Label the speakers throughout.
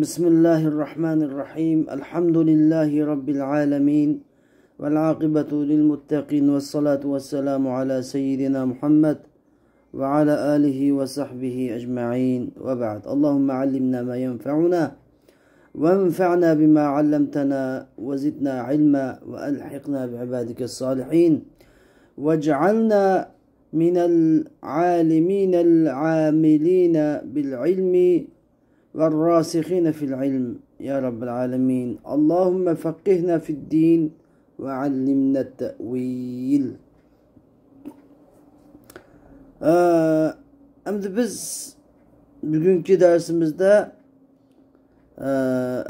Speaker 1: بسم الله الرحمن الرحيم الحمد لله رب العالمين والعاقبة للمتقين والصلاة والسلام على سيدنا محمد وعلى آله وصحبه أجمعين وبعد اللهم علمنا ما ينفعنا وانفعنا بما علمتنا وزدنا علما وألحقنا بعبادك الصالحين واجعلنا من العالمين العاملين بالعلم والراسخين في العلم يا رب العالمين اللهم فقهنا في الدين وعلمنا التأويل. Endi biz bugünkü dersimizde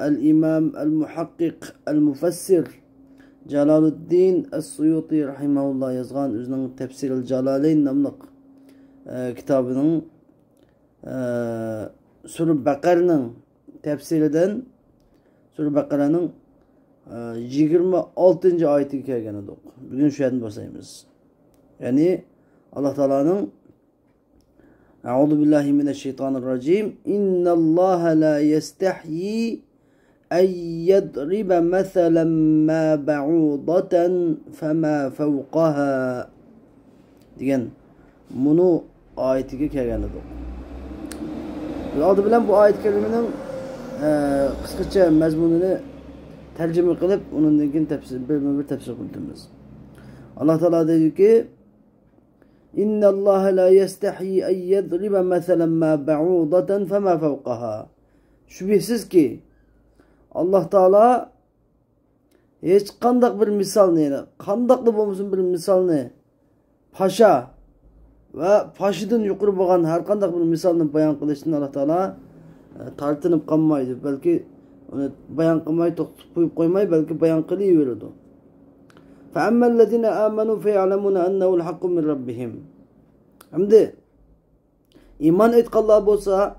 Speaker 1: el-İmam el-Muhakkik el-Mufassir Jalaluddin es-Suyuti rahimahullah yazgan özünün Tefsir-i Jalalayn namlıq kitabının Sur-i Baqara'nın tefsirinden Sur-i Baqara'nın 26. ayeti kelgen edik. Bugün şu yerden başlayımız. Yani Allah Teala'nın Euzu billahi mineşşeytanirracim. İnnallaha la yestahyi en yadriba meselen ma ba'udaten fema fawqaha degan bunu ayetiga kelgan edi. Aldı bilen bu ayet kelimenin kısaca mezmununu tercüme kılıp onun ilgin bir tefsir kıldığımız. Allah Teala dedi ki İnna Allah la yestahyi en yadriba meselen ma ba'udaten fema fawqaha. Şüphesiz ki Allah Teala hiç kandak bir misal ne? Kandaklı bulmuşsun bir misal ne? Paşa ve paşıdan yukarı bakan her kandak bir misalını bayan kılışını Allah Teala tartınıp kalmaydı. Belki onu bayan kılmayı tutup koymayı belki bayan kılıyıverirdi. فَأَمَّا الَّذِينَ آمَنُوا فَيَعْلَمُونَ أَنَّهُ الْحَقُّ مِنْ رَبِّهِمْ. Şimdi iman etkallah olsa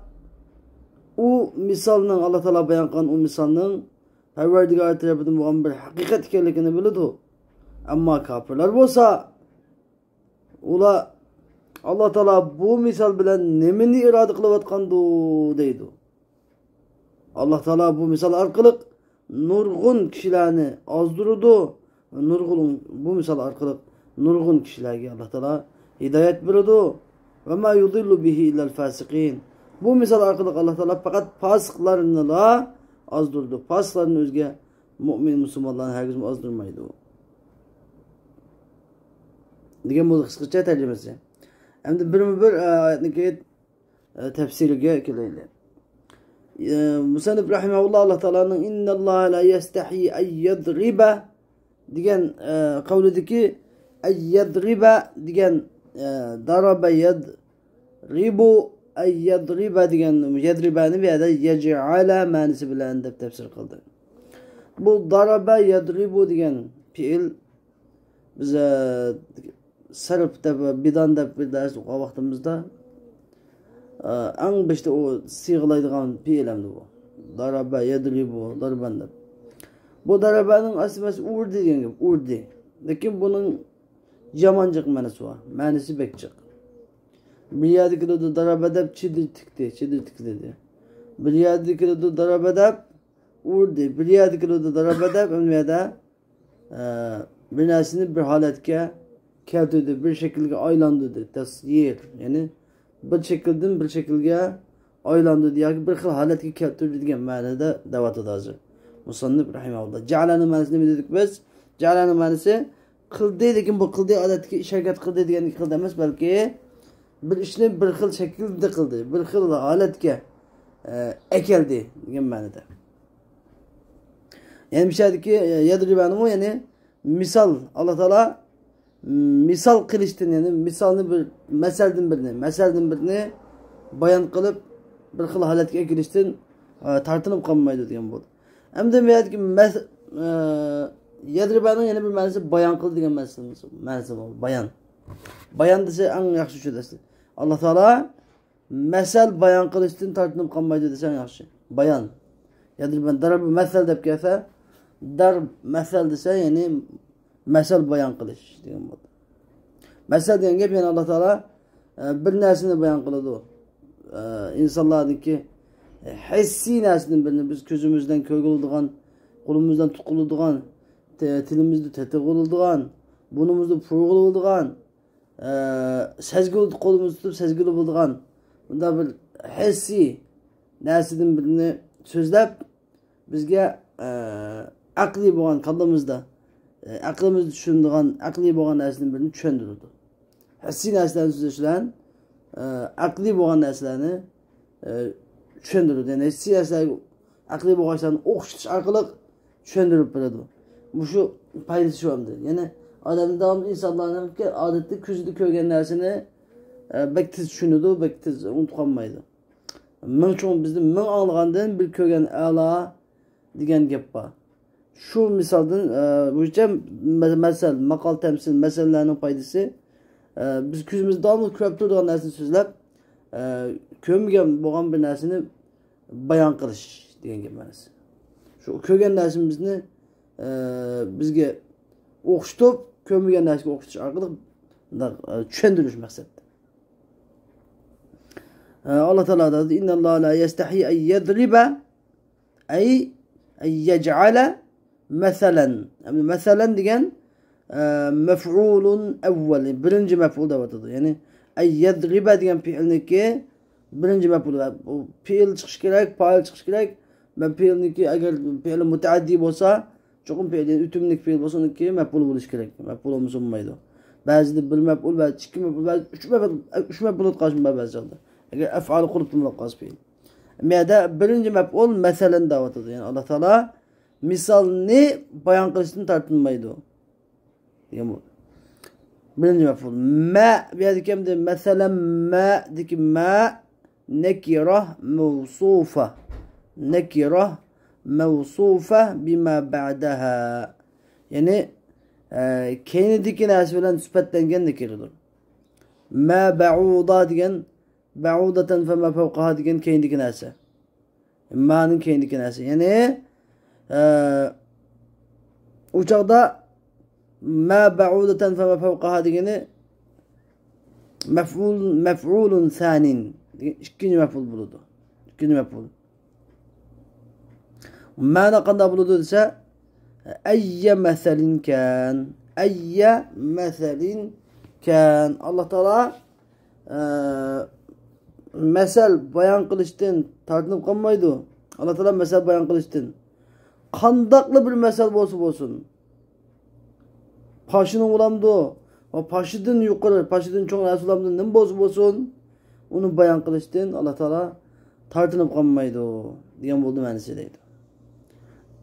Speaker 1: o misalının Allah Teala bayan kılan o misalının Perverdigar tarafından bu bir hakikat ikenligini bilirdi. Ama kafirler olsa ola Allah Teala bu misal bilen nemini irade kılıvatkandı deydi. Allah Teala bu misal arkalık nurgun kişilerini azdırdı. Nurgun bu misal arkalık nurgun kişilerine Allah Teala hidayet verirdi. Ve ma yudillu bihi illel fasikin. Bu misal arkalık Allah Teala fakat fasıklarını da azdırdı. Fasıklarını özge mümin Müslümanların herkes azdırmaydı. Diyen bu kısaca tercümesi. Hem de bir ayetindeki tefsirige keleyli. Musannif rahimahullah Allah Teala'nın inna Allah la yestahyi en yadriba diyen kavledeki en yadriba diyen daraba yadribu en yadriba diyen yadribani bir yerde yec'ala manisi bilen de tefsir kıldı. Bu daraba yadribu diyen fiil bize sarıpta bidanda bir ders o vaktimizde en başta o siğlaydıgan fiilemdi bu. Daraba yadribu darbandı. Bu darabanın aslında urdi diyen gibi urdi. Lakin bunun yamancık manası var. Manası bekçik. Bir yerdeki de darabada çidirtikti dedi. Bir yerdeki de darabada urdi. Bir yerdeki de darabada ömrede binasını bir haletke keltedi, bir şekilde aylandırdı. Tasyir yani bir şekilde aylandırdı. Yani bir xil haletke keltirdi degan ma'noda davat edazı. Musannif rahimahullah. Ja'alani ma'nosini ne dedik biz? Ja'alani ma'nosi qildi lekin bu qildi odatga ishorat qildi degan qildi emas, balki bir ishni bir xil shaklda qildi, bir xil holatga ekeldi degan ma'noda. Yani mishadiki yadribanu yani misal Allah Teala misal kılıştın yani misalını bir meselden birini bayan kılıp bir xil holatga ekilishtin tartınıp kalmaydı degan bo'ldi. Hem de meyadki yadribanın yani bir ma'nosi bayan kıldı degan ma'nosi bor. Bayan dese en yaxshi shu desa. Allah Teala mesel bayan kılıştın tartınıp kalmaydı desa en yaxshi. Bayan. Yadriban darab mesel deb kelsa darb mesel dese yani mesel bayan kılış degan bo'ldi. Mesel degan gap yani Allah Teala bir narsani bayan qiladi. İnsanlarniki hissiy narsadan birini biz ko'zimizdan ko'riladigan, qo'limizdan tutiladigan, tilimizda tetiriladigan, burnimizda purg'iladigan, sezgili qo'limizda tutib sezgili bo'ladigan bunda bir hissiy narsadan birini so'zlab bizga aqliy bo'lgan qalbimizda aqlimizni tushunadigan, aqliy bo'lgan narsadan birini tushundirdi. Hissiy narsalarni so'zlash bilan aqliy bo'lgan narsalarni tushundirdi. Yani hissiy narsalarga aqliy bo'lganlarni o'qitish orqali tushuntirib beradi. Bu shu foydasi shu hamda. Ya'ni odamlar davomli insonlarning odatda ko'zida ko'rgan narsani bek tez tushunadi, bek tez unutib qolmaydi. Ming cho'ng bizni ming anglagandan bir ko'rgan a'lo degan gap bor. Şu misaldan bo'yicha masal, maqol tamsil masalalarning foydasi biz ko'zimizda davomli ko'rib turadigan narsani so'zlab ko'rmagan bo'lgan bir narsani bayon qilish degan gap ma'nosi. Shu ko'rgan narsamizni bizga o'qitib, ko'rmagan narsaga o'qitish orqali tushuntirish maqsadida. Alloh taolo dedi: "İnnalloha la yastahi an yadriba ay yaj'ala masalan." Yani masalan degan maf'ulun avval, birinci maf'ul deb atadi. Ya'ni ay yadriba degan fe'lniki birinci maf'ul. Bu fe'l chiqish kerak, fa'il chiqish kerak. Ben fe'lniki agar fe'l mutaaddi bo'lsa, cho'qim fe'l, utumlik fe'l bo'lsa, uniki maf'ul bo'lish kerak. Maf'ul bo'lmaydi. Ba'zida bir maf'ul, ba'zi ikki maf'ul, ba'zi uch maf'ul qolishi ba'zida. Agar af'al qilib qolsa fe'l. Meyada birinci maf'ul masalan deb atadi. Yani Alloh taolo misalni bayon qilishdan tortinmaydi. Degan bu. Birinci maf'ul. Ma bu yerda kimda masalan ma deki ma nakira mawsufa. Nakira mawsufa bima ba'daha. Yani keynideki narsa bilan sifatlangan nakiradir. Ma ba'uda degan ba'udatan fa ma fawqaha degan keyindeki narsa. Ma'ning keyindeki narsa. Yani o çağda ma ba'udatan fa ma fawqaha degani mef'ulun sanin. İkinci mef'ul buludu. İkinci mef'ul. Ma'na qanday buludu desa ayya masalin kan. Ayya masalin kan. Allah Taala mesel bayan qilishdan tortinib qolmaydi. Allah Taala mesel bayan qilishdan qandaqlı bir mesel bo'lsin. Paşının ulamdı. O paşıdan yukarı, paşıdan çok narsa ulamdı. Ne bo'lsin. Onu bayan qilishdan Allah Taala tortinib qolmaydi degan bo'ldi ma'nosi deydi.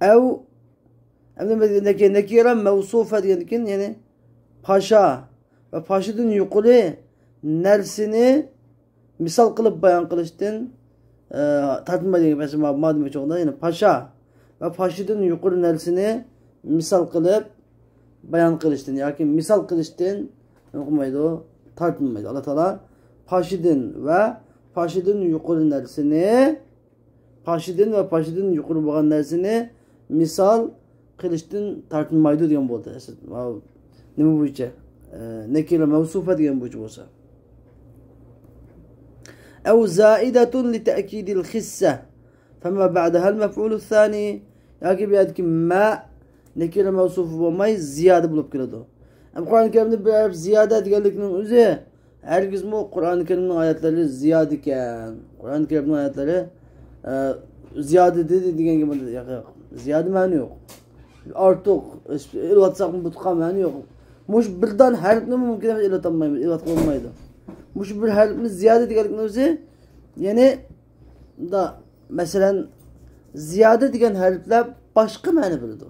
Speaker 1: Ev emdeki nekira mevsufa degan yani paşa ve paşıdan yukarı narsani misal qilib bayan qilishdan tortinmaydi degan mesela madem çoğunda yani paşa ve paşıdan yukarı narsani misal qilib bayan qilishdan yoki misal qilishdan o'qimaydi, tortinmaydi. Alloh taolo paşıdan ve paşıdan yukarı narsani paşıdan ve paşıdan yukarı bo'lgan narsani misal qilishdan tortinmaydi degan bo'ldi. Nima bo'yicha? Nakira mavsufa degan bo'yicha bo'lsa. أو زائدة لتأكيد الخسة فما بعدها المفعول الثاني yoki bu yerdagi ma nakira mavsufi bo'lmay ziyoda bo'lib keladi. Qur'oni Karimda bir ziyoda deganlikning o'zi hargizmi Qur'oni Karimning oyatlari ziyoda ekan. Qur'oni Karimning oyatlari ziyoda dedi deganga bo'ladi. Yo'q, ziyoda ma'ni yo'q. Ortiq ilvatsak mutqa ma'ni yo'q. Mush birdan harfni mumkin emas ilvatolmaymiz, ilvat qilmaydi. Mush bir harfni ziyoda deganlikning o'zi ya'ni da masalan ziyoda degan harflar boshqa ma'no biladi.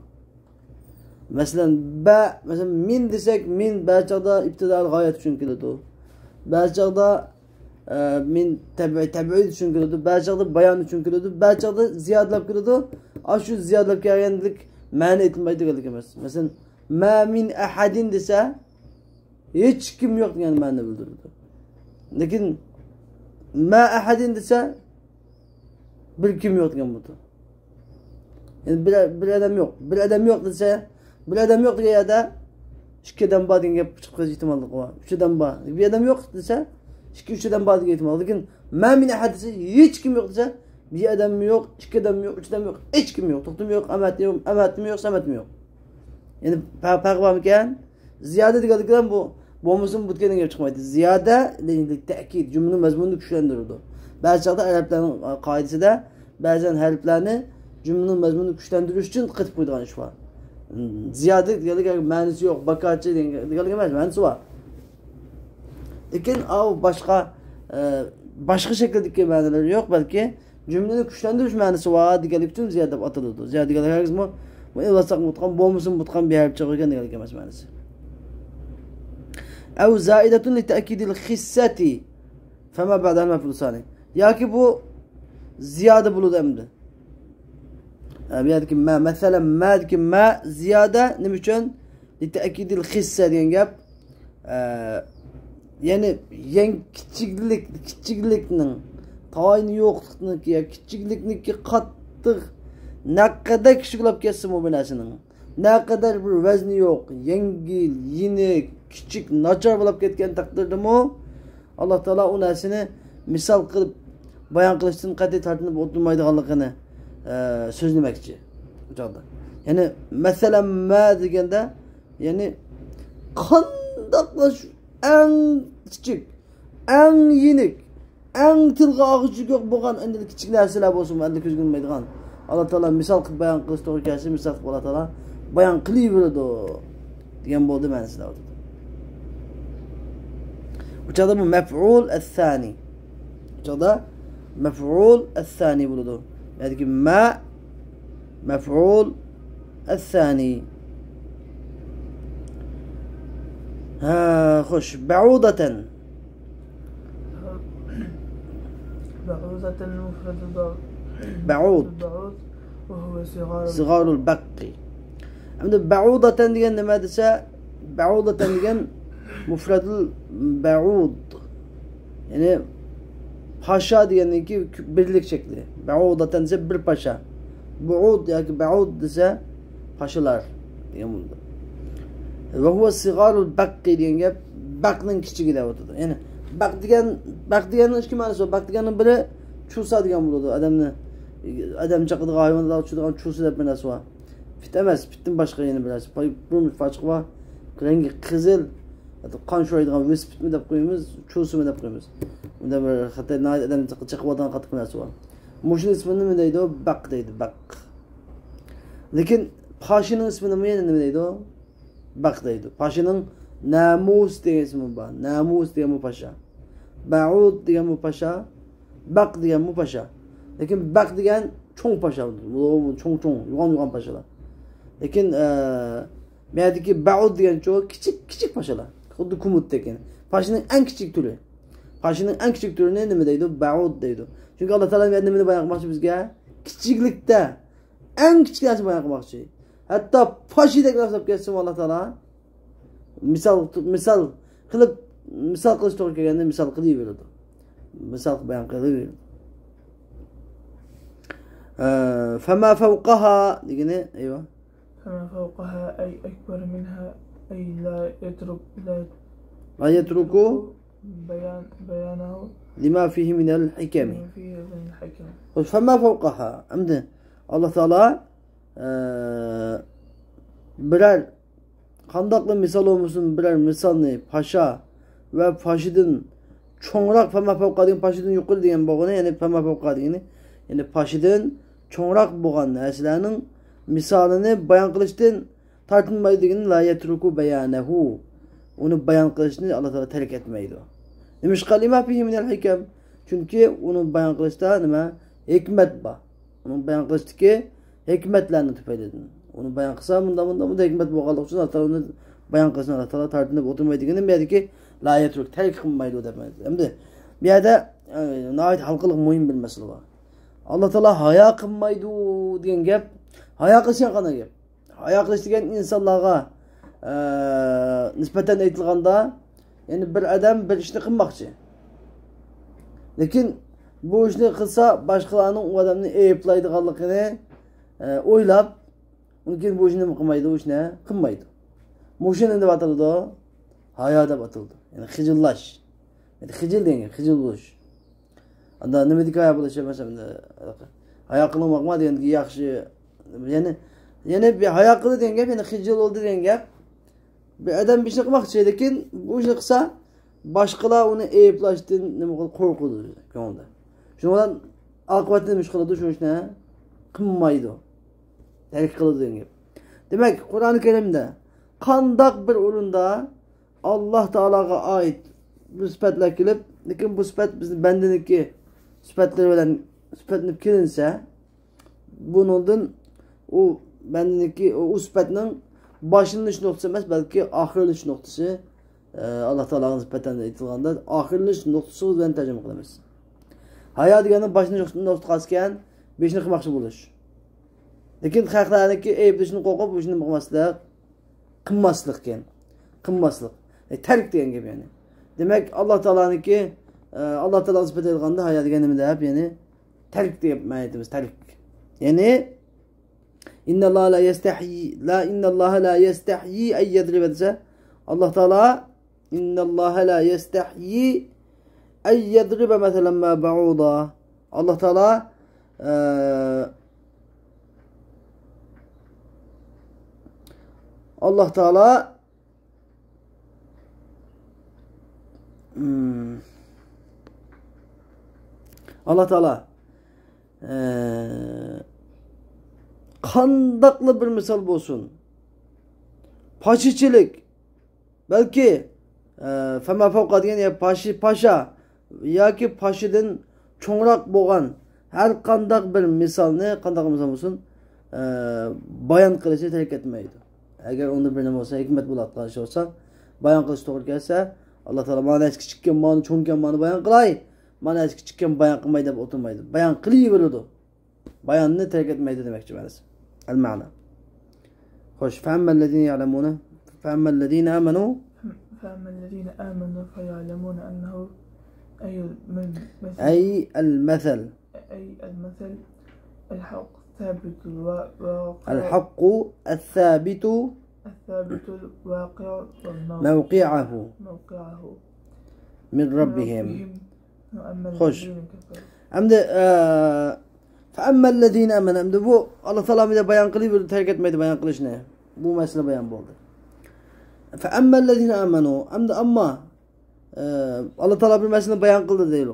Speaker 1: Masalan ba, masalan min desak min ba'chada ibtidal g'oyat uchun keladi. Ba'chada min tabiiy uchun keladi, ba'chada bayon uchun keladi, ba'chada ziyodalab keladi. Shu ziyodalab kelganlik ma'no aytilmaydi deganlik emas. Masalan ma min ahadin desa hech kim yo'q degan ma'no bildiradi. Lekin ma ahadin desa bir kim yo'q degan bo'ladi. Yani bir adam yok. Bir adam yok dese, bir adam yok degan yerda ikki odam bor degan gap chiqib qolish ehtimoli bor. Uch odam bor. Bir adam yo'q desa, ikki uch odam bor degan ehtimol. Lekin ma min ahad desa, hech kim yo'q desa, bir adam mı yok, iki adam mı yok, üç adam mı yok, hiç kim yok, to'xtam yok, amatim yok, samatim yok. Yani fark var mıken? Ziyade diyelim bu bomuzun butkenin gibi çıkmaydı. Ziyade dediğinde tekit cümlenin mezmununu güçlendirirdi. Bazı çağda harflerin kaidesi de bazen harflerini cümlenin mezmununu güçlendiriş için kıtıp koyduğun iş var. Ziyade diyelim manisi yok, bakatçı diyelim manisi var. Lakin başka şekildeki manaları yok, belki cümlenin güçlendiriş manisi var diyelim için ziyade atılırdı. Ziyade diyelim her zaman bu ilasak mutkan, bomuzun mutkan bir harf çıkarken diyelim manisi. أو زائدة لتأكيد الخسة فما بعدها المفعول الثاني يا ki bu ziyade buludu emdi. Yani ki ma mesela ma ki ma ziyade ne için لتأكيد الخسة diyen gap yani kiçikliknin tayini yoklukning ya kiçiklikniki qattiq ne kadar kichiklar ketsin bu binasının ne kadar bir vezni yok, yengil, yinik, küçük, nachar bo'lib ketgan taqdirda mu Alloh taolo u narsani misol qilib bayon qilishdan qat'iy tortinib o'tirmaydiganligini so'zlamoqchi. Yani mesela ma deganda yani qandoqlash eng kichik, eng yinik, eng tilga og'ishi yo'q bo'lgan endi kichik narsalar bo'lsin, endi ko'zga ko'rinmaydigan. Alloh taolo misol qilib bayon qilish to'g'ri kelsa, misol qilib Alloh taolo bayan kılıverdi diyen bo'ldi ma'nosida. Bu çağda bu mef'ul es-sani. Bu çağda mef'ul es-sani bo'ladi. Yani ki ma mef'ul es-sani. Ha, xoş. Ba'udatan.
Speaker 2: بعوضة مفرد
Speaker 1: بعوض
Speaker 2: وهو
Speaker 1: صغار البقي. Şimdi ba'udatan degan nima desa, ba'udatan degan mufradul ba'ud. Yani paşa deganiki birlik şekli. Ba'udatan desa bir paşa. Bu'ud yoki ba'ud desa paşalar degan bo'ladi. Ve huwa sigarul baqi degan gap baqning kichigi deb o'tadi. Yani baq deganning ikki ma'nosi bor. Baq deganning biri chusa degan bo'ladi. Adam chaqadigan hayvonlar uchadigan chusa deb ma'nosi bor. Fit emas, fitdan boshqa yana birasi. Burun fachiq va rengi qizil, qon sho'raydigan vispitmi deb qo'yamiz, chusimi deb qo'yamiz. Unda bir hatto adam chiqib olgan qattiq narsa bor. Mushun ismini nima deydi? Baq deydi, baq. Lekin pashining ismini nima deydi? Baq deydi. Pashining namus degan ismi bor. Namus degan bu pasha. Ba'ud degan bu pasha, baq degan bu pasha. Lekin baq degan cho'ng pasha, cho'ng, yo'g'on pashalar. Lekin merdeki ba'ud degan çoğu küçük paşalar. Xuddi kumut degan. Pashining en küçük türü. Pashining en küçük türü nima deydi? Ba'ud deydi. Çünkü Alloh taolo nimani bayon qilmoqchi bizga? Kichiklikda en kichik narsa bayon qilmoqchi. Hatto pashidek hisob ketsin Alloh taolo misol qilish to'g'ri kelganda misol qilaveradi. Misol bayon qilaveradi. فما فوقها degani ayva.
Speaker 2: فما فوقها أي أكبر منها أي لا يترك بيانه
Speaker 1: لما فيه من الحكم. فما فوقها أمده الله تعالى birer qandaqlı misal olmuşsun birer misalni paşa ve paşidin çoğrak fama fevqa degan paşidin yuqori degan bo'g'ini, ya'ni fama fevqa degani yani paşidin çoğrak bo'lgan narsalarning misolini bayon qilishdan tortinmaydigini la yatruku bayanahu. Uni bayon qilishni Alloh taolo tark etmaydi. Nimish qalima fihi min al-hikam. Chunki uni bayon qilishda nima? Hikmat bor. Uni bayon qilishdagi hikmatlarni tufaylidan. Uni bayon qilsa bunda hikmat bo'lganligi uchun Alloh taolo uni bayon qilishni Alloh taolo tortinib o'tirmaydigini bu yerdagi la yatruk tark qilmaydi deb aytdi. Endi bu yerda nihoyat xalqiliq muhim bir masala bor. Alloh taolo hayo qilmaydi degan gap hayo qilishgan qanday gap? Hayo qilish degan insonlarga nisbatan aytilganda, yani bir adam bir ishni qilmoqchi. Lekin bu ishni qilsa boshqalarning u odamni ayiblaydiganligini o'ylab, lekin bu ishni qilmaydi, u ishni qilmaydi. Bu ishni deb ataldi, hayo deb ataldi. Yani xijillash. Yani xijil degan, xijil bo'lish. Anda nima hikoya bo'lishi masalan hayo qilmoqma degan yaxshi yana bir hayo qildi degan gap yana xijil bo'ldi degan gap. Bir adam bir şey qilmoqchi lekin bu ishni qilsa boshqalar uni ayblashdan nima qo'rqadi ko'ngilda. Shuning bilan oqibatni nima qiladi shu ishni qilmaydi. Tark qiladi degan gap. Demak, Qur'oni Karimda qandoq bir o'rinda Alloh taologa oid bu sifatlar kelib, lekin bu sifat bizning bandaniki sifatlar bilan sifatlanib kelinsa, buningdan u bandaniki u sifatning başlanış noktası emas, balki oxirlanish noktasi Alloh taoloning sifatidan aytilganda oxirlanish noktasi bilan tarjima qilamiz. Hayo degani boshlanish noktasi ekan, beshni qilmoqchi bo'lish. Lekin xalqlarniki ayblashni qo'rqib, bu ishni qilmaslik ekan. Qilmaslik. Tark degan gap yani. Demak, Alloh taoloning sifati aytilganda hayo degani nima deb, ya'ni tark deb ma'naymiz, tark. Ya'ni İnna Allah la yestahyi ay yadriba desa Allah Teala inna Allah la yestahyi ay yadriba mesela ma ba'uda Allah Teala Allah Teala Allah Teala qandaqlı bir misal bo'lsin. Paşichilik balki fama fawqa degan ya paşa yoki pashidan cho'ngroq bo'lgan har qandaq bir misolni qandaq misol bo'lsin bayon qilishni talab etmaydi. Agar unda bir nima bo'lsa, hikmat bo'ladigan bo'lsa, bayon qilish to'g'ri kelsa, Alloh taolo mana kichikkan, mana cho'nkan, mana bayon qilay, mana kichikkan bayon qilmay deb o'tirmaydi. Bayon qilaveradi. Bayonni talab etmaydi demakchi ma'nosi. المعنى خوش فأما الذين يعلمون فأما الذين آمنوا
Speaker 2: فيعلمون أنه
Speaker 1: أي المثل
Speaker 2: الحق الثابت الواقع الواقع
Speaker 1: موقعه من ربهم خوش فأما الذين آمنوا أمد bu Allah Teala bize bayan kılıyor, terk etmedi bayan kılışını. Bu mesele bayan oldu. فأما الذين آمنوا أمد ama Allah Teala bir mesele bayan kıldı değil.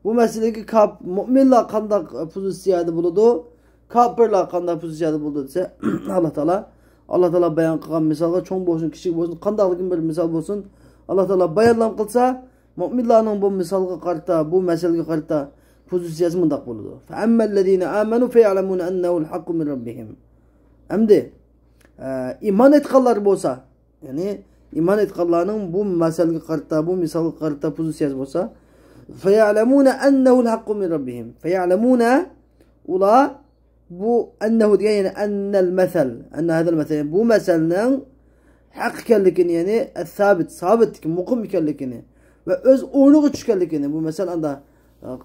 Speaker 1: Bu meseleki müminler kandak pozisyonu buldu, kafirler kandak pozisyonu buldu ise Allah Teala bayan kılan misalga çoğun olsun, küçük olsun, kandaklık bir misal olsun. Allah Teala bayanlam kılsa müminlerin bu misalga karta, bu meseleki karta pozisyonu mundaq buludu. فَأَمَّا الَّذ۪ينَ آمَنُوا فَيَعْلَمُونَ أَنَّهُ الْحَقُّ مِنْ رَبِّهِمْ Emdi iman etkallar bolsa, yani iman etkallarının bu meselki kartta, bu misalki kartta pozisyonu bolsa فَيَعْلَمُونَ أَنَّهُ الْحَقُّ مِنْ رَبِّهِمْ فَيَعْلَمُونَ ula bu ennehu diye yani ennel mesel, enne hadel mesel, bu meselinin hak kellikini yani sabit, mukum kellikini ve öz oğlu çıkarlikini bu mesel anda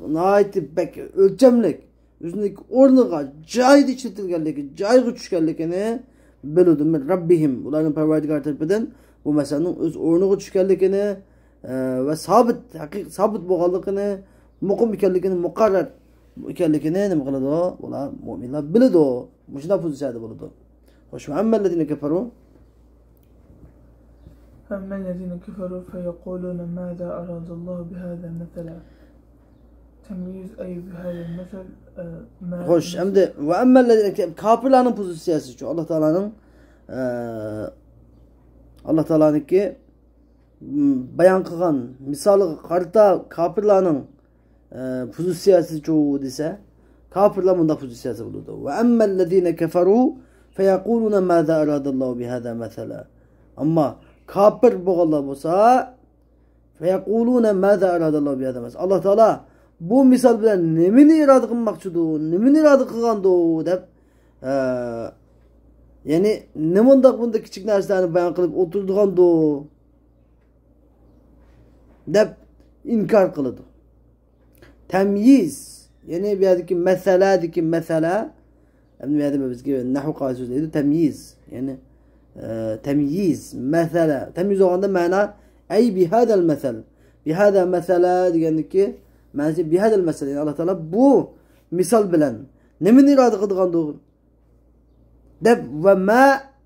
Speaker 1: nahayeti bek ölçemlik üzerindeki ornuğa caydı içiltilgenliki, cayı güçkellikini bilirdim min Rabbihim. Uların perverdigar tarafından bu meselenin öz ornuğa çıkarlikini ve sabit boğallıkını, mukum ikellikini, mukarrer ikellikini ne mıkıladı o? Ular müminler bilirdi o. Muşuna pozisyonu bulurdu. Hoş mu? Emmellezine keferu
Speaker 2: أما الذين كفروا فيقولون ماذا أراد الله بهذا المثل تمييز أي بهذا المثل
Speaker 1: Hoş. Hem de ve emmellezine kafirlerin pozisyonu şu Allah Teala'nın ki bayan kılgan misali karta kafirlerin pozisyonu çoğu dese kafirler bunda pozisyonu bulurdu. Ve emmellezine keferu feyekuluna mâzâ aradallahu bihâzâ mesela. Ama kafir boğallar olsa feyekuluna mâzâ aradallahu bihâzâ mesela. Allah Teala bu misal bilen nemini irade kılmakçıdı, nemini irade kılgandı dep yani nemunda bunda küçük narsalarını bayan kılıp oturduğandı dep inkar kılıdı. Temyiz yani bir yerdeki mesela bir yerde biz gibi nahu kavası dedi temyiz yani temyiz mesela temyiz olanda mana ey bihadel mesel bihada mesela diyelim ki Ma'nisi bihadal masala. Yani Allah Taala bu misal bilan nimani iroda qilgandi? Deb va ma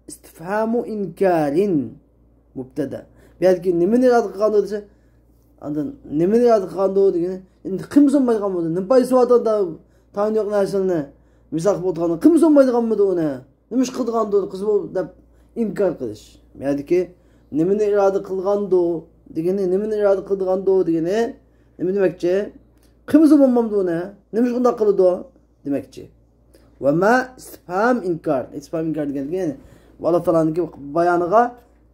Speaker 1: istifhamu inkarin mubtada. Belki nimani iroda qilgandi desa, andan nimani iroda qilgandi degani endi kim so'nmaydigan bo'ldi. Nima paysovada tani yo'q narsani misal qilib o'tganda kim so'nmaydiganmidi uni? Nima ish qilgandi qiz deb inkor qilish. Ya'niki nimani iroda qilgandi degani nimani iroda qilgandi degani nima demakchi? Kim so'nmamdi uni? Nima ish qildi qildi demakchi. Va ma istifham inkar. Istifham inkar degani Allah Taola'nın bayoniga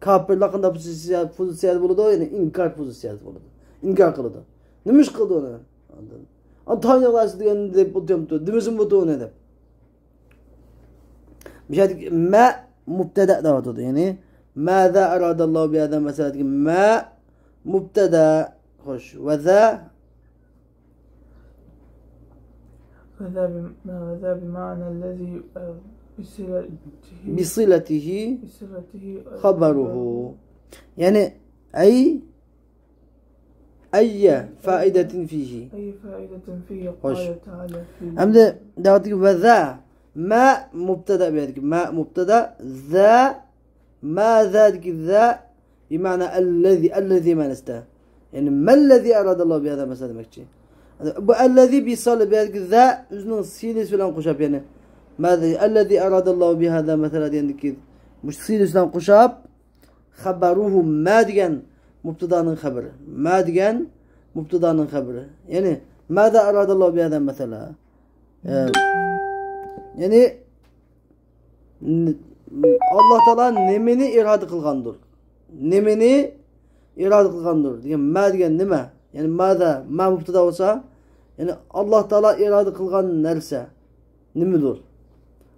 Speaker 1: kafirlar qanday pozitsiyada bo'ladi? Ya'ni inkor pozitsiyada bo'ladi. İnkar qiladi. Nima ish qildi uni? Tanyoqlasi degan deb o'tyapti. Demisin bu uni deb. Bishadi ma mubtada deyapti. Ya'ni maza aradallohu bi hada masalati ma mubtada xo'sh va za
Speaker 2: وذا بمعنى الذي
Speaker 1: بصلته خبره يعني أي فائدة فيه
Speaker 2: قال تعالى فيه
Speaker 1: أمد دعوتك وذا ما مبتدأ بيدك ما مبتدأ ذا ما ذلك ذا بمعنى الذي ما نسته يعني ما الذي أراد الله بهذا مثلا مكتي الذي بيصل بيدك ذا üzünün silis falan kuşap yani ماذا الذي أراد الله بهذا مثلا يعني كذا مش silis falan kuşap خبره ما ديان مبتدأ خبر ما ديان مبتدأ خبر يعني ماذا أراد الله بهذا مثلا yani Allah Teala nemini irade kılgandır. Nemini irade kılgandır. Yani ma degan nima? Yani ma'da ma mubtada olsa yani Allah Teala irade kılgan narsa nimadir?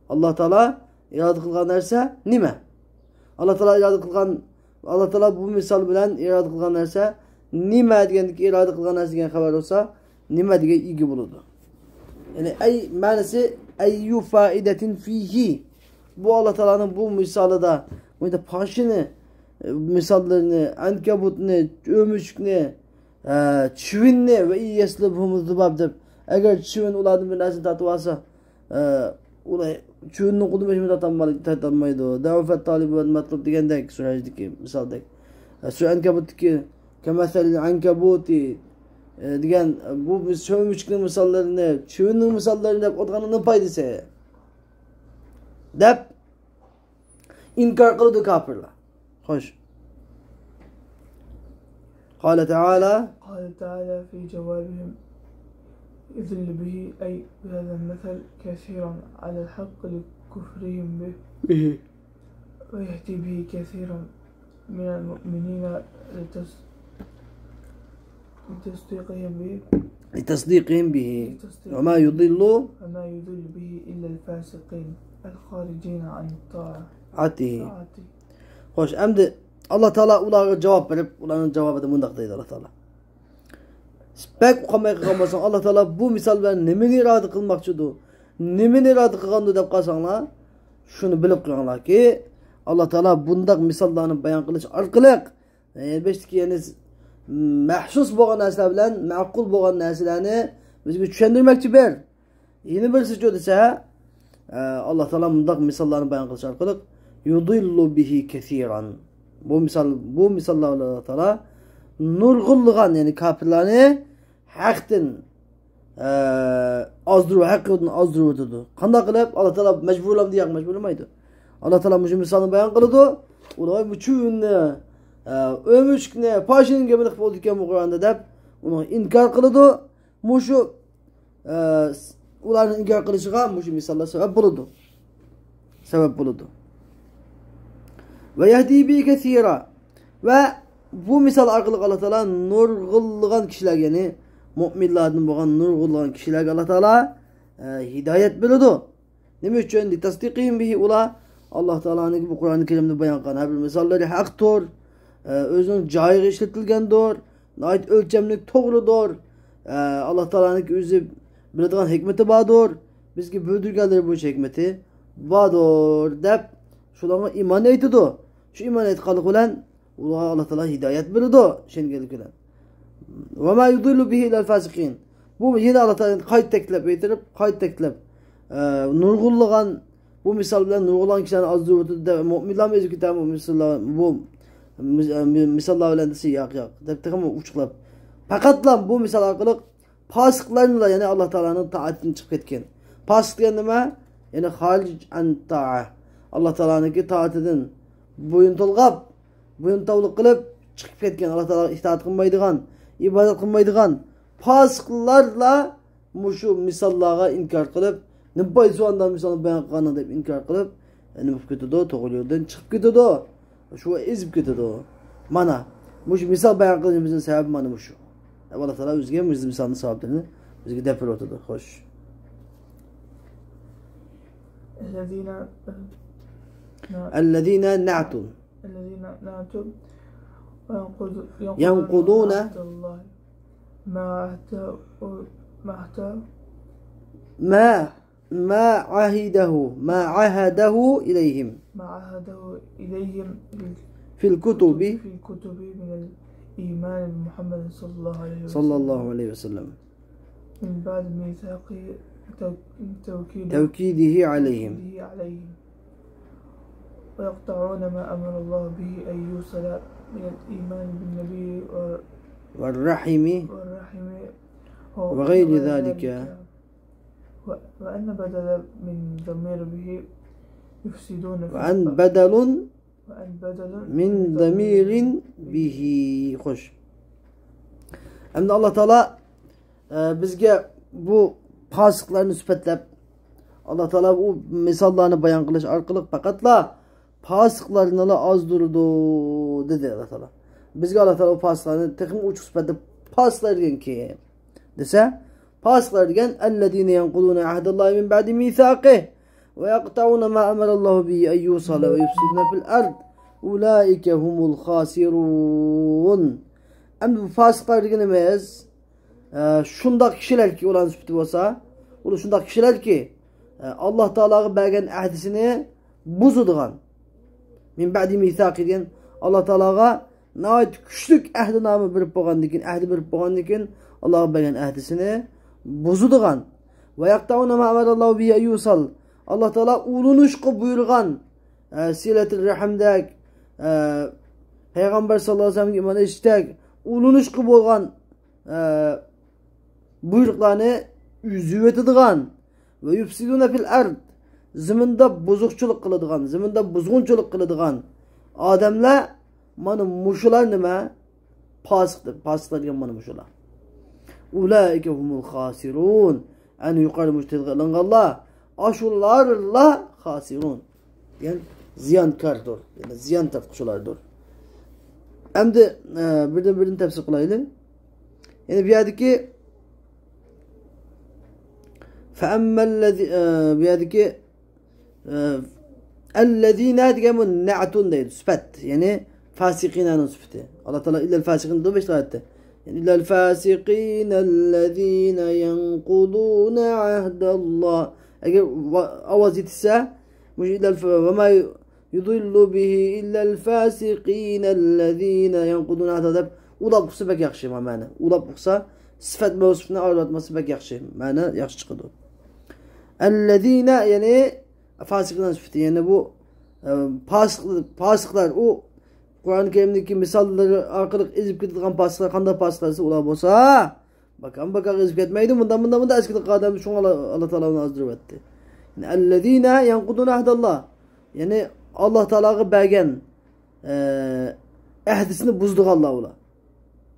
Speaker 1: Allah Teala irade kılgan narsa nima? Allah Teala irade kılgan Allah Teala bu misal bilan irade kılgan narsa nima degandiki irade kılgan narsa degan xabar olsa nima degan igi bo'ladi. Yani ay ma'nisi ayyu faidatin fihi. Bu Allah Teala'nın bu misalı da bu da paşını misallarını, ankabutunu, ömüşkünü, çivinni ve iyeslibhumuz zubabdib. Eğer çivin uladın bir nasıl tatı varsa ulay çivinin kudu beşimi tatanmaydı. Da'ufet talibu ve matlub degandek surajdaki misaldaki. Sura ankabuttaki kemeselil ankabuti degan bu ömüşkünün misallarını, çivinin misallarını hep otganının paydası. Dep inkar qildi kafirlar. Xo'sh. Qala ta'ala
Speaker 2: في جوابهم يذل به أي بهذا المثل كثيرا على الحق لكفرهم به ويهدي به كثيرا من المؤمنين
Speaker 1: لتصديقهم به وما يضل
Speaker 2: به إلا الفاسقين الخارجين عن الطاعة.
Speaker 1: Hoş, şimdi Allah Teala ularga cevap verip, ularning cevabı mundaq deydi Allah Teala. Spek uqamay qalmasan Allah Teala bu misal bilan nimani iroda qilmoqchidir? Nimani iroda qilgandi deb qalsanglar, shuni bilib qo'yinglarki, Allah Teala bundaq misollarni bayon qilish orqali elbette yani mahsus bo'lgan narsalar bilan ma'qul bo'lgan narsalarni bizga tushuntirmoqchi ber. Yeni bir so'z desa Allah Teala bundaq misollarni bayon qilish orqali yudillu bihi kesiran. Bu misallar Allah Teala nurg'ulg'an yani kafirlarni haqdan haqdan azdirdi. Qanday qilib Allah Teala majburlam deyak majburlamaydi. Allah Teala bu misolni bayon qildi. Ular buchunni ömüşkni paşinin gemini qilib bo'ldi ekan bu Qur'onda deb uni inkor qildi. Mushu ularning inkor qilishiga mushu misollar sabab bo'ldi. Ve yehdi bi kesira ve bu misal orqali Allah Teala nurg'ulg'an kishilar yani mu'minlardan bo'lgan nurg'ulg'an kishilarga Allah Teala hidayet berdi. Nima uchun? Tasdiqihim bihi ular Allah Teala'ning bu Qur'oni Karimda bayon qilgan har bir misollari haqdir, o'zining joyiga ishlatilgandir, nihoyat o'lchamlik to'g'ridir. Allah Teala'ning o'zi biladigan hikmati bordir. Bizga bildirganlar bu hikmati bordir deb shularga iymon aytdi. Şu iman etqanlıq bilan Allah Teala hidayet berdi. Şengeli bilan. Ve ma yudillu bihi ilal fasiqin. Bu yine Allah Teala kayıt teklep etirip, kayıt teklep nurgulluğan bu misal bilen nurgulluğan kişilerin az durdu. Mü'minler mezun kitabı bu misallar bilen desi yak. Tekrar uçuklap. Fakat lan bu misal arkalık fasıklarla yani Allah Teala'nın taatini çıkıp etken. Fasık diyen nima? Yani haric an ta'a. Allah Teala'nınki taatidan boyun tolgap, boyun tavlık kılıp çıkıp ketken. Allah Teala itaat kılmaydıgan, ibadet kılmaydıgan fasıklarla muşu misallara inkar kılıp nibay şu anda misalını beyan kılganı deyip inkar kılıp yani kötü do toğuluyordan çıkıp kötü do. Şu ezip kötü do. Mana muş misal beyan kılımızın sebebi mana muşu. Allah Teala özge bizim misalını sabitlerini özge defer ortada. Hoş. الذين نعتوا ينقضون ما عهده إليهم في الكتب
Speaker 2: من الإيمان بمحمد
Speaker 1: صلى الله عليه وسلم
Speaker 2: من بعد ميثاق
Speaker 1: توكيده عليهم
Speaker 2: ويقطعون ما أمر الله به أن يوصل من الإيمان بالنبي
Speaker 1: والرحم وغير ذلك
Speaker 2: وأن بدل من ضمير به يفسدون
Speaker 1: وأن بدل من ضمير به خوش أمن الله تعالى bizge bu fasıklarını süpetlep Allah Teala bu misallarını bayan kılış arkalık fakatla fasıklarını az durdu dedi Allah Teala. Bizge Allah Teala o fasıklarını tekrar uç süpetlep fasıklar diyen ki dese fasıklar diyen ellezine yenkulune ahdallahi min ba'di mithaqih ve yakta'une ma emarallahu bihi en yusala ve yufsidune fil ard ulaike humul khasirun. Ama bu fasıklar diyen emez şundak kişiler ki olan süpti olsa ulu şundak kişiler ki Allah Teala'ya bergen ahdisini buzuduğan min ba'di mithaq diyen Allah Teala'ya nait küçlük ahdi namı birip boğan dikin ahdi birip boğan dikin Allah'a bergen ahdisini buzuduğan ve yakta'una ma emarallahu bihi yusal Allah Teala ulunuşku buyurgan siletil rahimdek Peygamber sallallahu aleyhi ve sellem iman eşitek ulunuşku bolgan buyruklarını üzüvet edigan ve yufsidune fil ard ziminde bozukçuluk kılıdıgan, ziminde bozgunçuluk kılıdıgan adamlar mana muşular nima? Fasıktır. Fasıklar diyen mana muşular. Ulaike humul khasirun. Yani yukarı müştehid Allah aşularla khasirun. Yani ziyankardır. Yani ziyan tartışılardır. Hem de birden tefsir kılaylı. Yani bir yerdeki فَأَمَّا الَّذ۪ي اَلَّذ۪ينَ دِيَمُنْ نَعْتُونَ deydi. Süpet. Yani fasikînâ'nın süpeti. Allah Teala illel fasikîn diyor 5 ayette. Yani illel fasikîn ellezîne yenkudûne ahdallah. Eğer avaz yetişse ve ma yudillu bihi illel fasikîn ellezîne yenkudûne ahdallah. Ulap uqsa bek yaxşı ma'na. Ulap uqsa sıfat mevsufuna ağırlatması bek yaxşı. Ma'na yaxşı çıkıdı. Ellezîne yani fasikînâ'nın süpeti. Yani bu fasıklar o Kur'an-ı Kerim'deki misalları arkalık ezip getiren fasıklar kanda fasıklarsa ular bolsa bakar ezip etmeydi bundan eskilik adamı şunu Allah Teala onu azdırıp etti. Yani ellezîne yenkudûne ahdallah. Yani Allah Teala'ya bergen ahdisini buzdu Allah ola.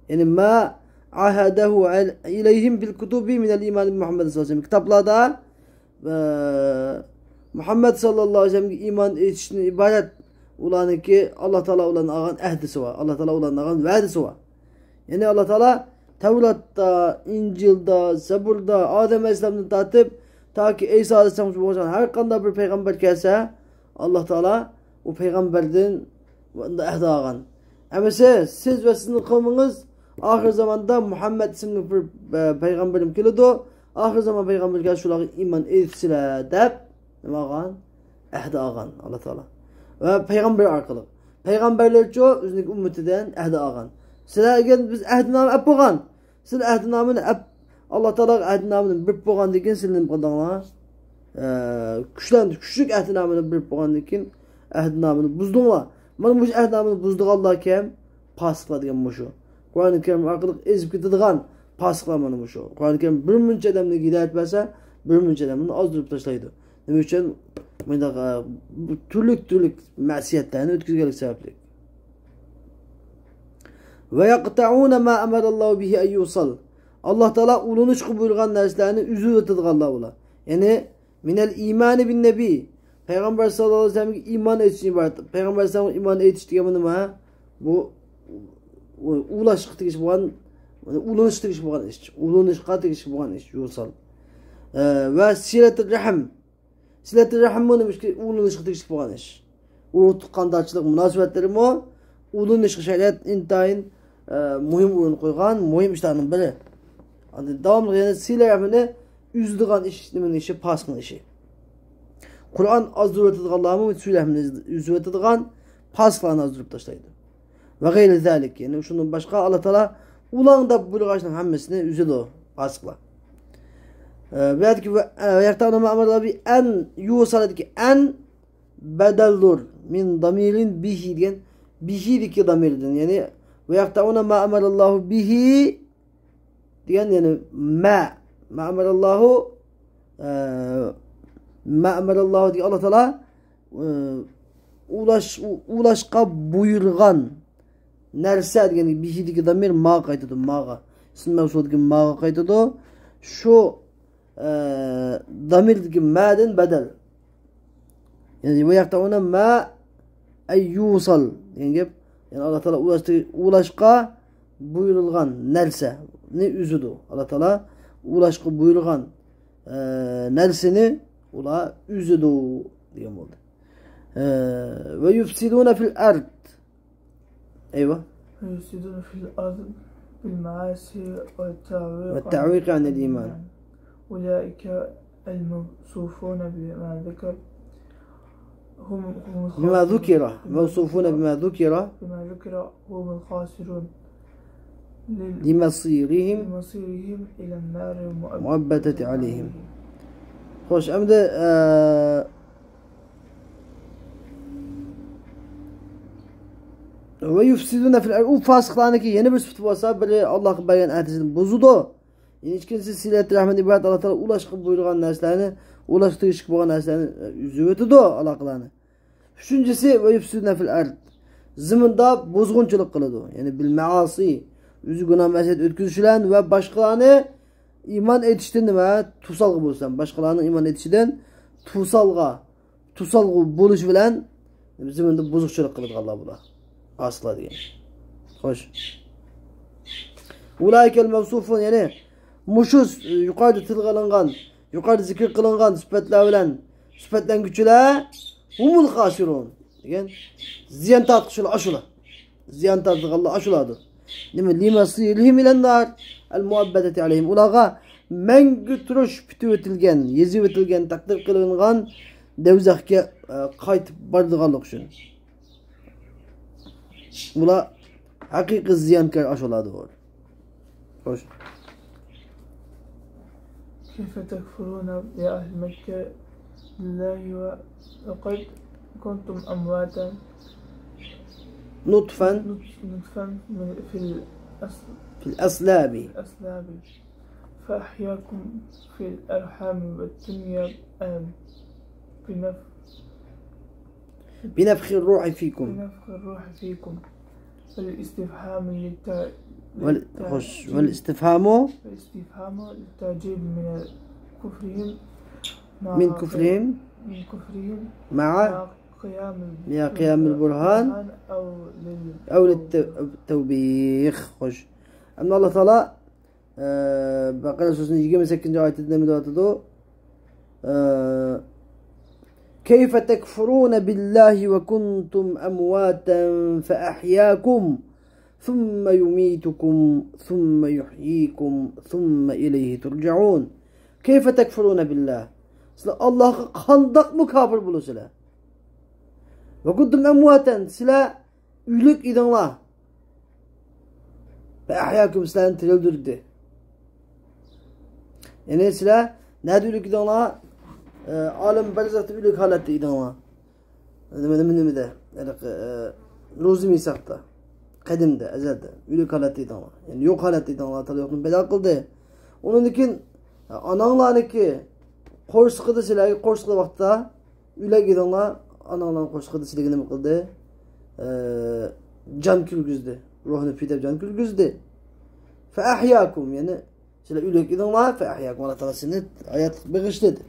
Speaker 1: Yani ma ahadehu ileyhim bil kutubi minel iman bi Muhammed sallallahu aleyhi ve sellem. Kitaplarda Muhammed sallallahu aleyhi ve sellem iman etişini ibadet ulanı ki Allah Teala ulan ağan ahdisi var. Allah Teala ulan ağan vaadisi var. Yani Allah Teala Tevrat'ta, İncil'da, Zebur'da, Adem Aleyhisselam'dan tatip ta ki İsa Aleyhisselam her kanda bir peygamber gelse Allah Teala o peygamberden ahdi ağan. Ama siz ve sizin kavminiz ahir zamanda Muhammed isimli bir peygamberim kilidi. Ahir zaman peygamber gelse şuları iman etsinler deyip ne ağan? Ahdi ağan Allah Teala. Ve peygamber arkalık. Peygamberler çoğu özünlük ümmetinden ahdi ağan. Sizler eğer biz ahdinamı ep boğan. Siz ahdinamını ep Allah Teala ahdinamını bir boğan dikin silinip kadınlar. Küçük ahdinamını bir boğan dikin ahdinamını buzdunlar. Bana bu ahdinamını buzduğu Allah kem pasıkla diyen bu şu. Kur'an-ı Kerim arkalık ezip gididiğen pasıklamanı bu şu. Kur'an-ı Kerim bir münç edemini gidayet verse bir münç edemini az durup taşlaydı. Demek için türlük masiyetlerini ötküzgelik sebeplik. Ve yaqta'una ma amarallahu bihi en yusal. Allah Teala ulunuş buyurgan derslerini üzü ötediğallah ola. Yani minel imani bin nebi. Peygamber sallallahu aleyhi ve sellem'e iman etişini ibaret. Peygamber sallallahu aleyhi ve sellem'e iman etişti yamanı bu ulaşık tıkış buğan ulunuş tıkış buğan iş. Ulunuşqa tıkış buğan iş. Yusal. Ve silet-i rahim. Silet-i rahim bu demiş ki ulunuşqa tıkış buğan iş. Uğut kandarçılık münasebetlerim o. Ulunuşqa şeriat intayin muhim oyun koygan, muhim işlerinin biri. Devamlı yani silet-i rahimini üzdüğün işi, paskın işi. Kur'an azdırıp ettiği Allah'ımı silet-i üzdüğün pasklarını azdırıp taşlaydı. Ve gayri zalik yani şunun başka Allah Teala ulan da bu lügaçların hemmesini üzüldü o paskla. Ve ki yaktanıma amarla bir en yusaladı ki en bedeldur min damirin bihi diyen bihi ki damirden yani ve yaktanıma ma amarallahu bihi diyen yani ma amarallahu diye Allah Teala ulaşqa buyurgan nerse yani bihidiki damir ma qaytıdı mağa. İsim mevsudaki mağa qaytıdı. Şu damirdeki ma'den bedel. Yani bu yakta ona ma eyyusal. Yani Allah Teala ulaşqa buyurulgan nerse ne üzüdü. Allah Teala ulaşqa buyurgan nerseni ula üzüdü diyem oldu. Ve yufsiduna fil ard. Eyvah.
Speaker 2: يفسدون في الأرض بالمعاصي
Speaker 1: والتعويق عن الإيمان.
Speaker 2: أولئك الموصوفون بما ذكر هم
Speaker 1: بما ذكر موصوفون بما ذكر
Speaker 2: هم الخاسرون
Speaker 1: لمصيرهم
Speaker 2: إلى النار
Speaker 1: مؤبدة عليهم. Hoş hem de ve yufsiduna fil ard fasıklarındaki yeni bir sıfat varsa böyle Allah'ın beyan ettiğini bozudu. Yani hiç kimse silet-i rahmet ibadet Allah Teala ulaşıp buyurgan derslerini ulaştığı işik buyurgan derslerini üzüvetidu Allah'larını. Üçüncüsü ve yufsiduna fil ard zımında bozgunçuluk kılıdı. Yani bil measi üzü günah meset ötküzüşülen ve başkalarını iman etişten ve tusalgı bulsan. Başkalarının iman etişten tusalgı buluş bilen zımında bozukçuluk kılıdı Allah bula. Asla diye. Hoş. Ulaikel mevsufun yani muşuz yukarıda tılgılangan, yukarıda zikir kılıngan süpetlen güçüle humul khasirun. Yani ziyan tartışılı aşula. Ziyan tartışılı Allah aşuladı. Limasirihim ilennar el muabbedeti aleyhim. Ulağa men götürüş pütüvetilgen, yezivetilgen, takdir kılıngan devzakke kayıt bardığalık şun. Bula hakiki ziyankar aşoladı var. Hoş.
Speaker 2: كيف تكفرون يا أهل مكة بالله وقد كنتم أمواتا
Speaker 1: نطفا في الأصلاب
Speaker 2: فأحياكم في الأرحام والدنيا
Speaker 1: بنفخ الروح فيكم والاستفهام للتعجيب من كفرهم مع قيام البرهان أو للتوبيخ. Hoş. Ama Allah Teala Bakara Suresi'nin 28. ayetinde müdahale كيف تكفرون بالله وكنتم أمواتا فأحياكم ثم يميتكم ثم يحييكم ثم إليه ترجعون. كيف تكفرون بالله Allah kandak mı kafir bulu sila ve kuntum emvaten sila ülük idinla ve ahyâküm silahını tirildirdi Yani sizler ne diyorlar ki ona alem barzatı ülük halatı idama. Ne de Ruzi misakta. Kadimde, ezelde. Ülük halatı idama. Yani yok halatı idama. Allah Teala yokunu bela kıldı. Onun için ananlarınki koş sıkıdı silahı koş sıkıdı vakta üle gidenler ananların koş sıkıdı silahı ne kıldı? Can külgüzdü. Ruhunu pidep can külgüzdü. Fe ahyakum yani silah üle gidenler fe ahyakum Allah Teala seni ayet bağışladı.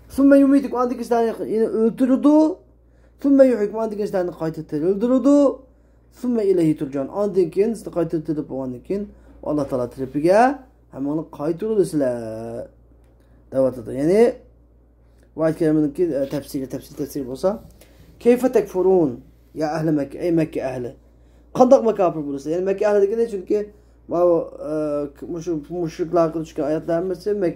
Speaker 1: Sümme yumitikum andik istani yine öldürdü. Sümme yuhikum andik istani kaytıttır öldürdü. Sümme ilahi turcan andikin sizi kaytıttırıp o andikin Allah Teala tepige hemen kayıtlı sizler. Davatıdır. Yani ayet-i kerimeninki tefsir olsa keyfe tekfurun ya ehli Mekke ey Mekke ehli. Kandak mı kafir bulursa? Yani Mekke ehli dediğinde çünkü müşrikler hakkında çıkan ayetler mesela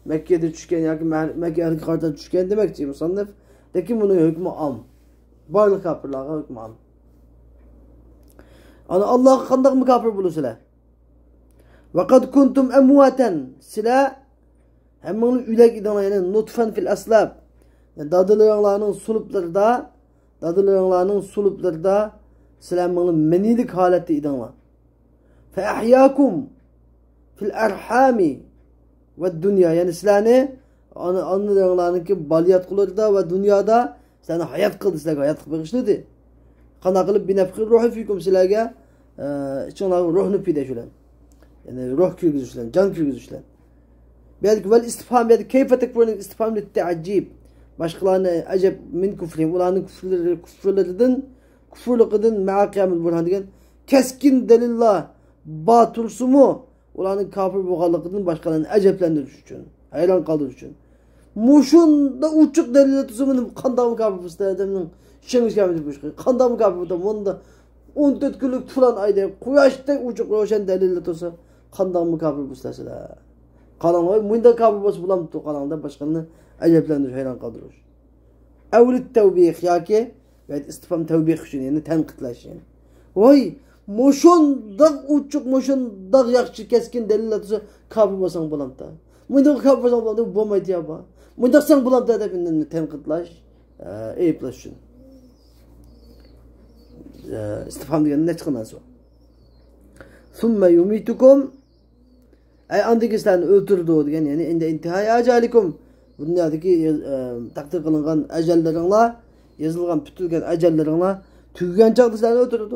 Speaker 1: Mekke'de çıkan yani Mekke ehli karşıda çıkan demek ki musannif. Lakin bunun hükmü am. Barlı kafirler hükmü am. Allah kandak mı kafir bulursa? Ve kad kuntum emvaten sila hemen ülek idana yani nutfen fil aslab. Yani dadılarının suluplarda sila hemen menilik halette idana. Fe ahyakum fil erhami ve dünya yani sila ne? Anılarının ki baliyat kılırda ve dünyada sila hayat kıldı sila hayat bağışladı. Kana kılıp binefkir ruhu fikum silaga içine ruhunu pide şulan. Yani ruh külgüzüşlen, can külgüzüşlen. Belki vel istifham belki keyfe tekfurun istifham li te'accib. Başkalarına acep min küfrihim. Ulanın küfürlüküdün ma'a kıyamil burhan diyen keskin delillah batılsı mu? Ulanın kafir buğalıkıdın başkalarını aceplendir için. Hayran kaldır için. Muşun da uçuk delille tutumunun kandamı kafir fıstayadının şemiş kafir fıstayadının kandamı kafir fıstayadının 14 günlük falan ayda kuyaşta uçuk roşen delille tutusa kandamı kafir fıstayadının kalanlar munda kafir bas bulam tu kalanlar başkalarını aceplendir hayran kaldırır. Evlit tevbih ya ki ve istifam tevbih için yani tenkitleş yani. Vay moşun dağ uçuk moşun dağ yakçı keskin delil atısı kafir basan bulam da. Munda kafir basan bulam da bomaydı ya ba. Munda sen bulam da edebinden tenkitleş. Eyipleş için. İstifam diyen ne çıkmaz o. Thumme yumitukum ay andikistan öldürdü diyen yani inde intihai acalikum dünyadaki takdir kılıngan ecellerinle yazılgan bütülgen ecellerinle tüygen çağda seni öldürdü.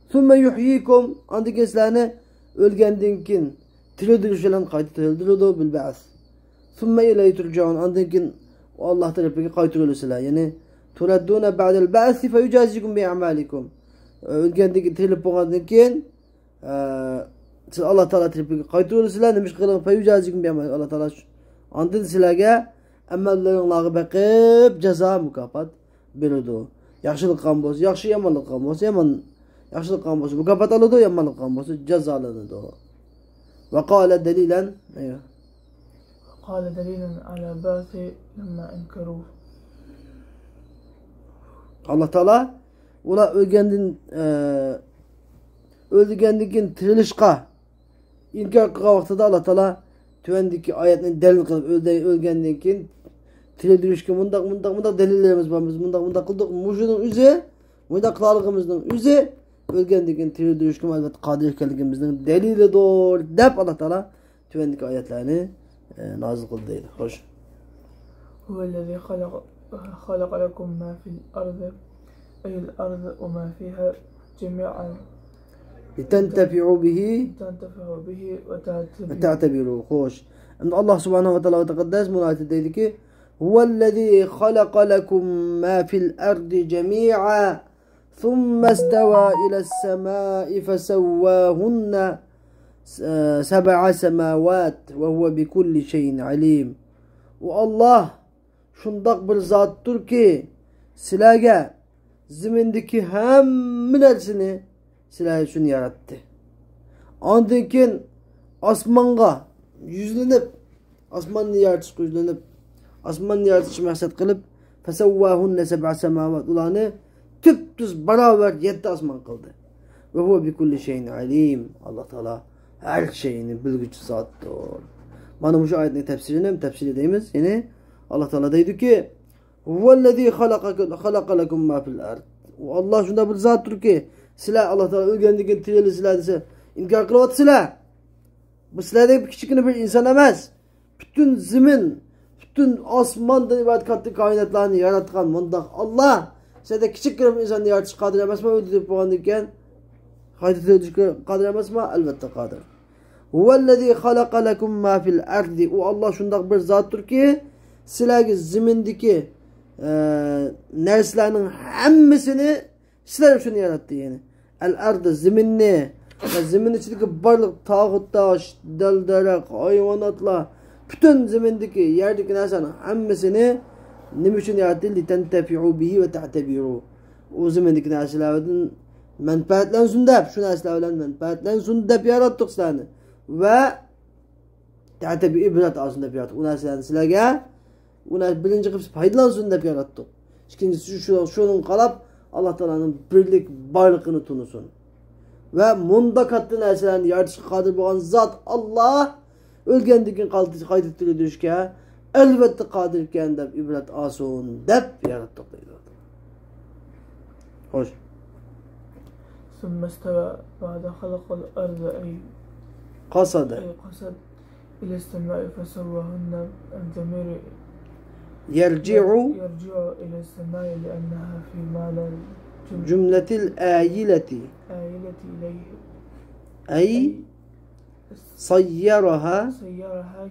Speaker 1: Thumme yuhyikum andikistan ölgendinkin tirildirişelen kaydı öldürdü bil ba'th. Thumme ilahi turcaun andinkin Allah tarafından kaydı ölüsüler yani turadduna ba'del ba'th fe yucazikum bi a'malikum. Ölgendinkin tirilip boğandinkin siz Allah Teala tepki kayıtlı sizler demiş kılın feyucazikum bi amel Allah Teala andın sizlerge amellerinizle bakıp ceza mükafat verirdi. Yaxşılık kan bolsa yaxşı yamanlık kan bolsa yaman yaxşılık kan bolsa mükafat alırdı yamanlık kan bolsa cezalanırdı. Ve kâle delilen
Speaker 2: قال دليلا على بعث لما انكروه.
Speaker 1: Allah Teala ula öldügendikin tirilişka inkar kılgan vaxtada Allah Teala tüvendiki ayetini delil kılıp ölgendikin tirilişki mundak delillerimiz var. Biz mundak kıldık. Muşunun üzü mundak kılalığımızın üzü ölgendikin tirilişki elbette kadir ekenligimizin delili doğru dep Allah Teala tüvendiki ayetlerini nazil kıldı. Hoş.
Speaker 2: Huvellezî خلق لكم ما في الأرض أي الأرض وما فيها جميعا
Speaker 1: لتنتفعوا به وتعتبروا خوش أن الله سبحانه وتعالى وتقدس منايت ذلك هو الذي خلق لكم ما في الأرض جميعا ثم استوى إلى السماء فسواهن سبع سماوات وهو بكل شيء عليم. والله şundak bir zattır ki silahge zimindeki hem nersini silahı şunu yarattı. Andınkin asmanga yüzlenip asmanını yaratış yüzlenip asmanını yaratış maksat kılıp fesevvahunne seb'a semavat ulanı tüptüz beraber 7 asman kıldı. Ve huve bi kulli şeyin alim. Allah Teala her şeyini bilgücü zattır. Mana şu ayetin tefsirini tefsir edeyimiz. Yani Allah Teala deydi ki "Huvellezî halaka lekum mâ fil ard." Allah şunda bir zatdır ki sizler Allah Teala ölgendiğin tileli sizler dese inkar kılıp sizler. Bu sizlerde küçükünü bir insan emez. Bütün zemin, bütün asmandan ibaret katlı kainatlarını yaratkan mundak Allah sizlerde küçük bir insanı yaratış kadir emez mi? Öldürüp boğandırken kadir emez mi? Elbette kadir. Huvellezî halaka lekum mâ fil ardi. O Allah şundak bir zattır ki sizlerge zemindeki nerslerinin hemmisini sizler için yarattı yani. El ardı zeminni ve zemin içindeki barlık, tağut, taş, delderek, hayvanatla bütün zemindeki yerdeki nerslerin hemmisini ne için yarattı? لِتَنْتَفِعُوا بِهِ وَتَعْتَبِرُوا. O zemindeki nerslerden menfaatlensin de şu nerslerden menfaatlensin de yarattık sizlerini. Ve ta'tebi ibret aslında yarattık. O nerslerden sizlerge ona birinci kısmı faydalansın da yarattık. İkincisi şunun kalap Allah Teala'nın birlik varlığını tunusun. Ve munda katlı nerselerini yaratışa kadir olan zat Allah ölgendikin kaydettiri düşke elbette kadirken de ibret asun dep yarattık deydi. Hoş.
Speaker 2: ثم استوى بعد خلق الأرض أي
Speaker 1: قصد
Speaker 2: إلى السماء فسواهن الضمير
Speaker 1: يرجع
Speaker 2: إلى السماء لأنها في معنى
Speaker 1: جملة الآيلة
Speaker 2: إليه
Speaker 1: أي صيرها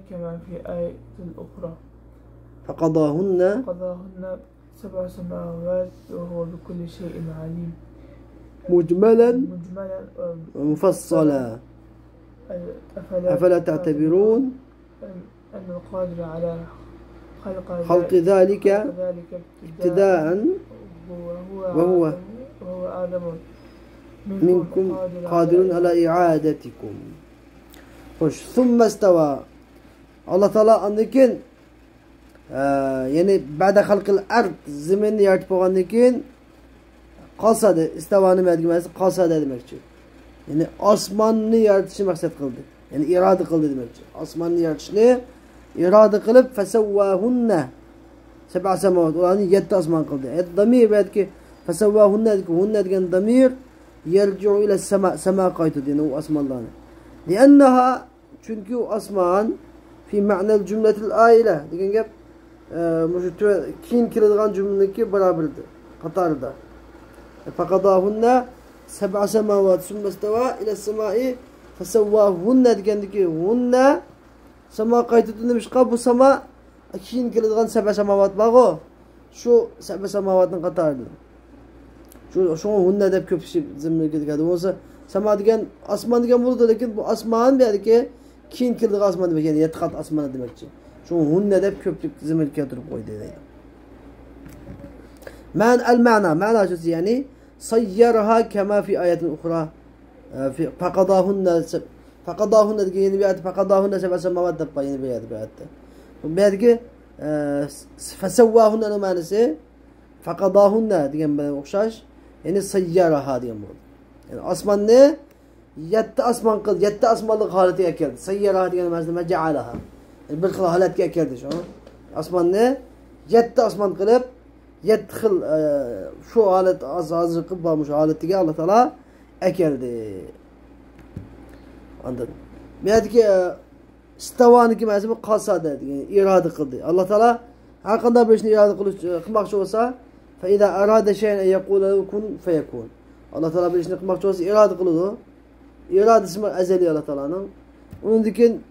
Speaker 2: كما في آية الأخرى
Speaker 1: فقضاهن
Speaker 2: سبع سماوات وهو بكل شيء عليم
Speaker 1: مجملا ومفصلا أفلا تعتبرون
Speaker 2: أن القادر على
Speaker 1: خلق ذلك ابتداء وهو منكم قادر على إعادتكم. Hoş. ثم استوى. Allah Teala andikin yani بعد خلق الأرض zeminni yaratып bolgandan keyin qasada istavani mədgəməsi qasada deməkdir. Yani asmanını yaratışını maksat kıldı. Yani irade kıldı demektir. Asmanını yaratışını irade kılıp fesevvahunne seb'a semavat olanı 7 asman kıldı. Damir belki fesevvahunne dedik. Hunne degen damir yerci'u ile sema kaydı yani o asmanlarını. Liannaha çünkü o asman fi ma'nel cümletil aile degen gep kiyin kiladigan cümledeki beraberdir. Katarda. Fakadahunne seb'a semavat sümme isteva ile semai fesevvahunne degandiki hunne sema kaydı demiş ki bu sema kiyin kiladigan seb'a semavat var o. Şu seb'a semavatın katarıdır. Şu hunne dep köp kişi zimri gidiyor. Olsa sema degen asman degen buldu lekin bu asman belki kiyin kiladigan asman demek yani 7 kat asman demekçi. Şu hunne dep köplük zimri getirip koydu dedi. Men el ma'na yani sayyaraha kema fi ayetin ukhra fi faqadahunna degen yeni bir ayet faqadahunna seb'a semavat dep yeni bir ayette. Bu belki fesevvahunna manası faqadahunna degen bilan o'xshash. Yani sayyaraha degan bo'ldi. Yani asmanni 7 asman qildi, 7 asmanlik holatiga keldi. Sayyaraha degan ma'noda ja'alaha. Yani bir xil holatga keldi shu. Asmanni 7 asman qilib 7 xil shu holat hozir qilib bo'lmuş holatiga Alloh taolo keldi. Anladın? Meyadiki istavaniki ma'nosi bu qasada degan iroda qildi. Alloh taolo har qanday bir ishni iroda qilmoqchi bo'lsa فإذا أراد شيئا أن يقول له كن فيكون. Allah Teala bir işini kılmak çoğusu irade kılıyor. İradesi mi ezeli Allah Teala'nın. Onun dikin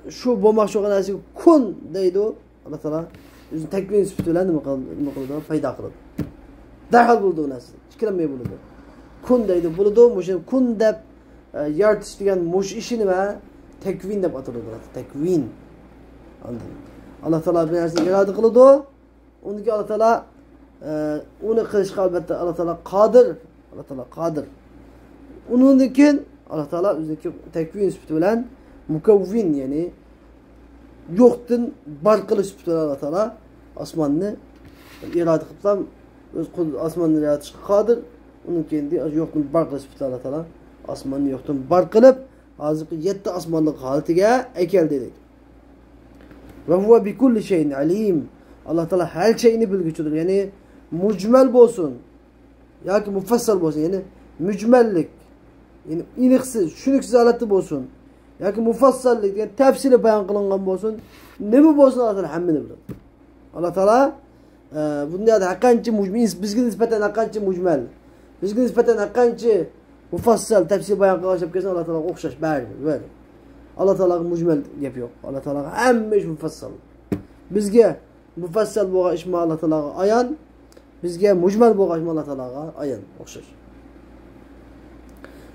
Speaker 1: şu bulmak çoğu nesi kun deydi o. Allah Teala yüzün tekvin sıfatıyla mi kıldı? Fayda kıldı. Derhal buldu o nesi. Şikilenmeyi buldu. Kun deydi buldu. Kun dep yaratış diyen muş işini ve tekvin dep atıldı. Tekvin. Anladın. Allah Teala bir işini irade kıldı. Onun dikin Allah Teala onu kılışka elbette Allah Teala kadir. Allah Teala kadir. Onun için Allah Teala üzerindeki tekvin sıfatı bilen mukavvin yani yoktan bar kılış sıfatı Allah Teala asmanını irade kılıptan asmanını irade kadir. Onun kendi yoktan bar kılış sıfatı Allah Teala asmanını yoktan bar kılıp hazırki 7 asmanlık haletiga ekel dedik. Ve huve bi kulli şeyin alim. Allah Teala her şeyini bilgüçüdür. Yani mucmel olsun. Ya ki mufassal olsun. Yani mücmellik. Yani iniksiz, şuniksiz alatı olsun. Ya ki mufassallik. Yani tefsili bayan kılıngan olsun. Ne mi olsun Allah Teala hemmini bilir. Allah Teala bunda da hakkınca mucmel. Bizge nispeten hakkınca mucmel. Bizge nispeten hakkınca mufassal, tefsili bayan kılıngan Allah Teala okşaş. Böyle. Allah Teala mucmel yapıyor. Allah Teala hem iş mufassal. Bizge mufassal boğa işma Allah Teala ayan. Bizge mucmel boğa işma Allah Teala ayan. Okşaş.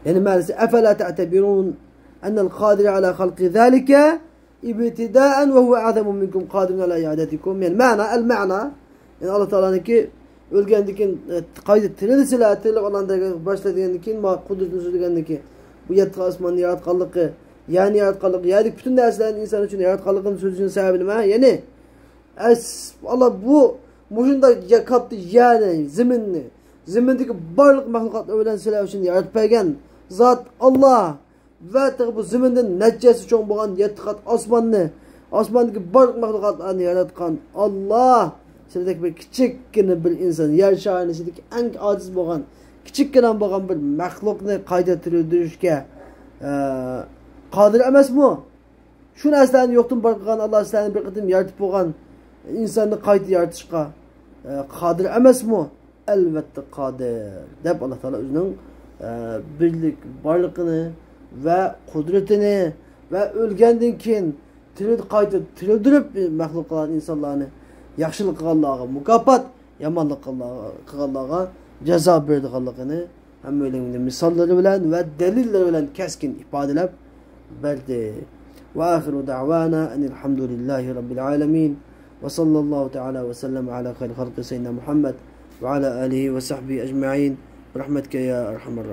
Speaker 1: Yani maalesef efela te'tebirun ennel kadiri ala halqi zâlike ibtidaen ve huve azamun minkum kadirun ala iadetikum. Yani el ma'na yani Allah Teala'nın ki ölgendikin kaydettiğini silatıyla olan da başladığındikin kudretini söylediğindiki bu yatkı asmanın yaratkallıkı yani yaratkallık yani bütün derslerin insan için yaratkallıkın sözünün sebebini mi? Yani Allah bu muşunda yakattı yani zimindeki barlık mahlukatla ölen silah için yaratpaygen zat Allah ve bu ziminden neccesi çoğun boğan yettikat asmandaki barlık mahlukatlarını yaratkan Allah sizdeki bir kiçikkine bir insan yer şahinesindeki en aciz boğan kiçikkine boğan bir mahlukni kaydettirildirişke kadir emas mı? Şunu aslan yoktum barqan Allah aslan bir qıtım yaratıp boğan insanı kaydı yaratışqa kadir emas mı? Elbette kadir. Dep Allah Teala özünün birlik barlığını ve kudretini ve ölgendinkin tirildirip mahlukların insanlarını yaxşılık Allah'a mukafat, yamanlık Allah'a ceza verdi Allah'ını hem öyle misalları bilen ve delilleri bilen keskin ifadeler verdi. Ve ahiru da'vana enilhamdülillahi rabbil alemin ve sallallahu teala ve sellem ala khayri halqi seyyidina Muhammed ve ala alihi ve sahbihi ecma'in rahmetke ya erhamer